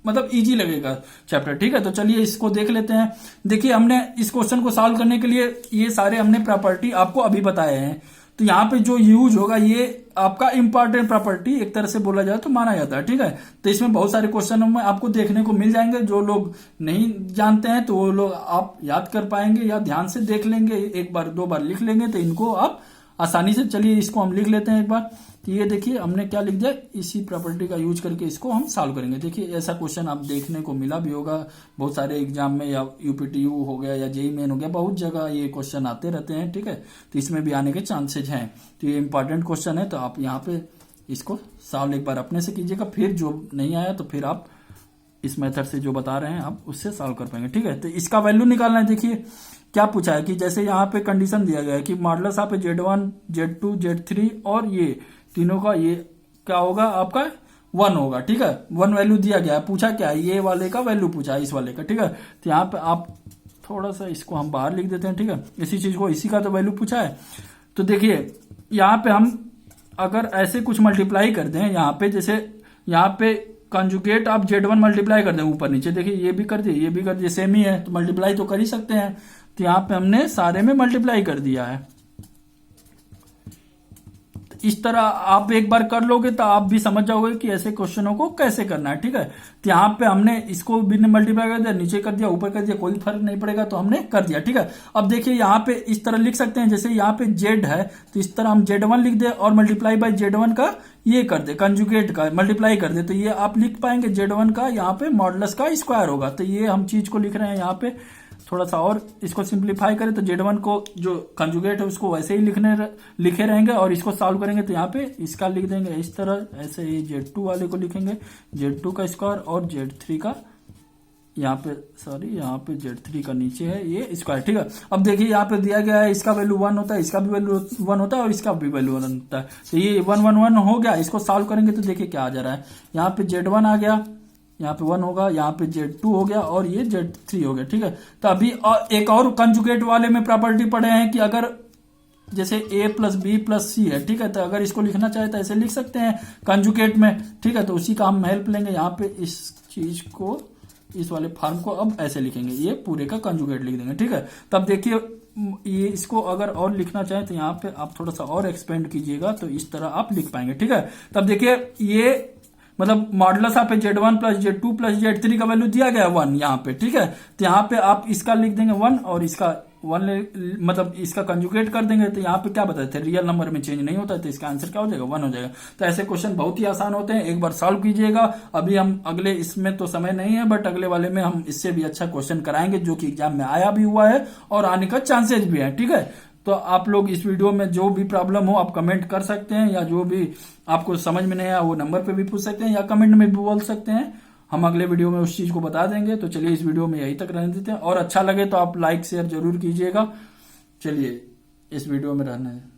मतलब इजी लगेगा चैप्टर, ठीक है। तो चलिए इसको देख लेते हैं। देखिए हमने इस क्वेश्चन को सॉल्व करने के लिए ये सारे हमने प्रॉपर्टी आपको अभी बताए हैं। तो यहाँ पे जो यूज होगा ये आपका इंपॉर्टेंट प्रॉपर्टी एक तरह से बोला जाए तो माना जाता है, ठीक है। तो इसमें बहुत सारे क्वेश्चन में आपको देखने को मिल जाएंगे। जो लोग नहीं जानते हैं तो वो लोग आप याद कर पाएंगे या ध्यान से देख लेंगे, एक बार 2 बार लिख लेंगे तो इनको आप आसानी से। चलिए इसको हम लिख लेते हैं एक बार। तो ये देखिए हमने क्या लिख दिया, इसी प्रॉपर्टी का यूज करके इसको हम सॉल्व करेंगे। देखिए ऐसा क्वेश्चन आप देखने को मिला भी होगा बहुत सारे एग्जाम में, या UPTU हो गया या JEE मेन हो गया, बहुत जगह ये क्वेश्चन आते रहते हैं, ठीक है। तो इसमें भी आने के चांसेज हैं। तो ये इंपॉर्टेंट क्वेश्चन है, तो आप यहाँ पे इसको सॉल्व एक बार अपने से कीजिएगा, फिर जो नहीं आया तो फिर आप इस मेथड से जो बता रहे हैं आप उससे सॉल्व कर पाएंगे। ठीक है, तो इसका वैल्यू निकालना है। देखिए क्या पूछा है कि जैसे यहाँ पे कंडीशन दिया गया है कि मॉडुलस आप Z1 Z2 Z3 और ये तीनों का ये क्या होगा आपका 1 होगा। ठीक है, 1 वैल्यू दिया गया है। पूछा क्या है, ये वाले का वैल्यू पूछा है, इस वाले का। ठीक है, तो यहाँ पे आप थोड़ा सा इसको हम बाहर लिख देते हैं। ठीक है, इसी चीज को, इसी का तो वैल्यू पूछा है। तो देखिए यहाँ पे हम अगर ऐसे कुछ मल्टीप्लाई कर दें, यहाँ पे जैसे यहाँ पे कंजुगेट आप Z1 मल्टीप्लाई कर दें ऊपर नीचे, देखिए ये भी कर दिए ये भी कर दिए, सेम ही है तो मल्टीप्लाई तो कर ही सकते हैं। तो यहाँ पे हमने सारे में मल्टीप्लाई कर दिया है। इस तरह आप एक बार कर लोगे तो आप भी समझ जाओगे कि ऐसे क्वेश्चनों को कैसे करना है। ठीक है, तो यहाँ पे हमने इसको भी मल्टीप्लाई कर दिया, नीचे कर दिया, ऊपर कर दिया, कोई फर्क नहीं पड़ेगा, तो हमने कर दिया। ठीक है, अब देखिए यहाँ पे इस तरह लिख सकते हैं, जैसे यहाँ पे Z है तो इस तरह हम Z1 लिख दे और मल्टीप्लाई बाय Z1 का ये कर दे, कंजुगेट का मल्टीप्लाई कर दे, तो ये आप लिख पाएंगे Z1 का यहाँ पे मॉडुलस का स्क्वायर होगा। तो ये हम चीज को लिख रहे हैं यहाँ पे, थोड़ा सा और इसको सिंप्लीफाई करें तो Z1 को जो कंजुगेट है उसको वैसे ही लिखे रहेंगे और इसको सॉल्व करेंगे तो यहाँ पे इसका लिख देंगे इस तरह, ऐसे ही Z2 वाले को लिखेंगे Z2 का स्क्वायर और Z3 का यहाँ पे, सॉरी यहाँ पे Z3 का नीचे है ये स्क्वायर। ठीक है, अब देखिए यहाँ पे दिया गया है इसका वैल्यू 1 होता है, इसका भी वैल्यू 1 होता है और इसका भी वैल्यू 1 होता है। तो ये 1 1 1 हो गया। इसको सॉल्व करेंगे तो देखिए क्या आ जा रहा है, यहाँ पे Z1 आ गया, यहाँ पे 1 होगा, यहाँ पे Z2 हो गया और ये Z3 हो गया। ठीक है, तो अभी एक और कंजुगेट वाले में प्रॉपर्टी पढ़े हैं कि अगर जैसे A plus B plus C है, ठीक है, तो अगर इसको लिखना चाहे तो ऐसे लिख सकते हैं कंजुगेट में। ठीक है, तो उसी का हम हेल्प लेंगे। यहाँ पे इस चीज को, इस वाले फॉर्म को अब ऐसे लिखेंगे, ये पूरे का कंजुगेट लिख देंगे। ठीक है, तब देखिए ये इसको अगर और लिखना चाहें तो यहाँ पे आप थोड़ा सा और एक्सपेंड कीजिएगा तो इस तरह आप लिख पाएंगे। ठीक है, तब देखिए ये मतलब मॉडुलस आप Z1 plus Z2 plus Z3 का वैल्यू दिया गया 1 यहाँ पे। ठीक है, तो यहाँ पे आप इसका लिख देंगे 1 और इसका 1 मतलब इसका कंजुगेट कर देंगे। तो यहाँ पे क्या बताए थे, रियल नंबर में चेंज नहीं होता, तो इसका आंसर क्या हो जाएगा 1 हो जाएगा। तो ऐसे क्वेश्चन बहुत ही आसान होते हैं, एक बार सॉल्व कीजिएगा। अभी हम अगले इसमें तो समय नहीं है, बट अगले वाले में हम इससे भी अच्छा क्वेश्चन कराएंगे जो कि एग्जाम में आया भी हुआ है और आने का चांसेस भी है। ठीक है, तो आप लोग इस वीडियो में जो भी प्रॉब्लम हो आप कमेंट कर सकते हैं, या जो भी आपको समझ में नहीं आया वो नंबर पे भी पूछ सकते हैं या कमेंट में भी बोल सकते हैं। हम अगले वीडियो में उस चीज को बता देंगे। तो चलिए इस वीडियो में यही तक रहने देते हैं, और अच्छा लगे तो आप लाइक शेयर जरूर कीजिएगा। चलिए इस वीडियो में रहना है।